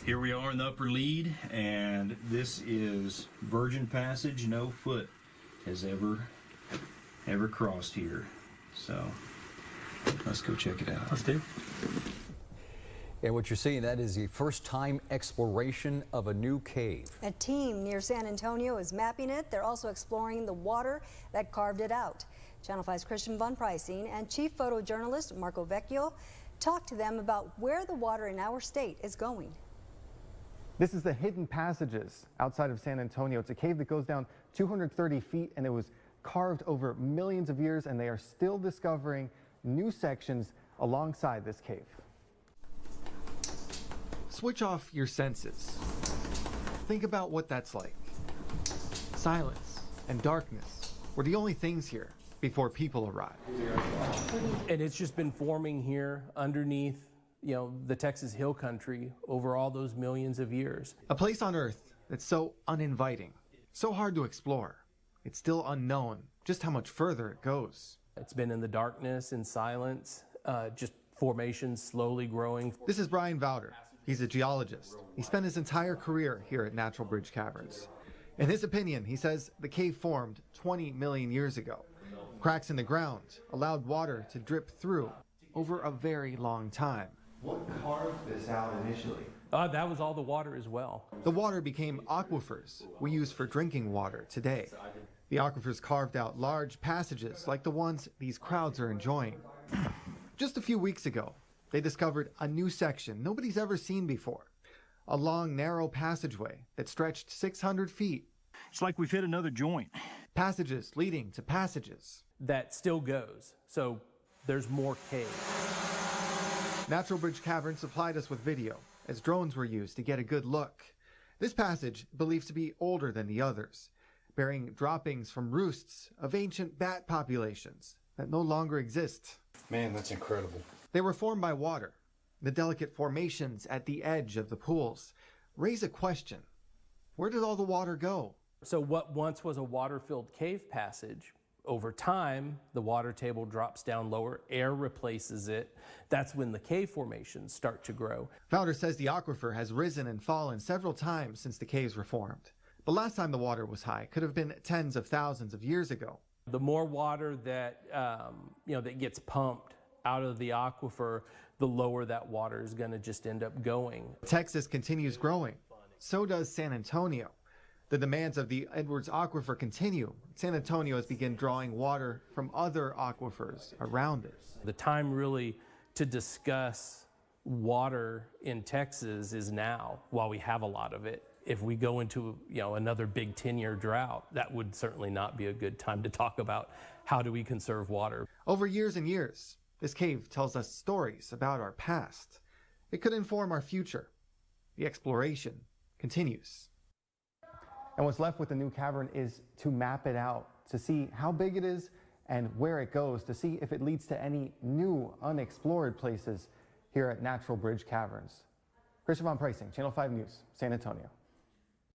Here we are in the upper lead, and this is virgin passage. No foot has ever crossed here. So let's go check it out. Let's do. And what you're seeing, that is the first time exploration of a new cave. A team near San Antonio is mapping it. They're also exploring the water that carved it out. Channel 5's Christian Von Preissing and chief photojournalist Marco Vecchio talked to them about where the water in our state is going. This is the Hidden Passages outside of San Antonio. It's a cave that goes down 230 feet, and it was carved over millions of years, and they are still discovering new sections alongside this cave. Switch off your senses. Think about what that's like. Silence and darkness were the only things here before people arrived. And it's just been forming here underneath, the Texas Hill Country over all those millions of years. A place on Earth that's so uninviting, so hard to explore. It's still unknown just how much further it goes. It's been in the darkness, in silence, just formations slowly growing. This is Brian Vowder. He's a geologist. He spent his entire career here at Natural Bridge Caverns. In his opinion, he says the cave formed 20 million years ago. Cracks in the ground allowed water to drip through over a very long time. What carved this out initially? That was all the water as well. The water became aquifers we use for drinking water today. The aquifers carved out large passages like the ones these crowds are enjoying. Just a few weeks ago, they discovered a new section nobody's ever seen before. A long, narrow passageway that stretched 600 feet. It's like we've hit another joint. Passages leading to passages. That still goes, so there's more cave. Natural Bridge Caverns supplied us with video as drones were used to get a good look. This passage believed to be older than the others, bearing droppings from roosts of ancient bat populations that no longer exist. Man, that's incredible. They were formed by water. The delicate formations at the edge of the pools raise a question. Where did all the water go? So what once was a water-filled cave passage, over time, the water table drops down lower, air replaces it. That's when the cave formations start to grow. Vowder says the aquifer has risen and fallen several times since the caves were formed. The last time the water was high could have been tens of thousands of years ago. The more water that, that gets pumped out of the aquifer, the lower that water is going to just end up going. Texas continues growing. So does San Antonio. The demands of the Edwards Aquifer continue. San Antonio has begun drawing water from other aquifers around it. The time really to discuss water in Texas is now, while we have a lot of it. If we go into another big 10-year drought, that would certainly not be a good time to talk about how do we conserve water. Over years and years, this cave tells us stories about our past. It could inform our future. The exploration continues. And what's left with the new cavern is to map it out, to see how big it is and where it goes, to see if it leads to any new unexplored places here at Natural Bridge Caverns. Christian Von Preissing, Channel 5 News, San Antonio.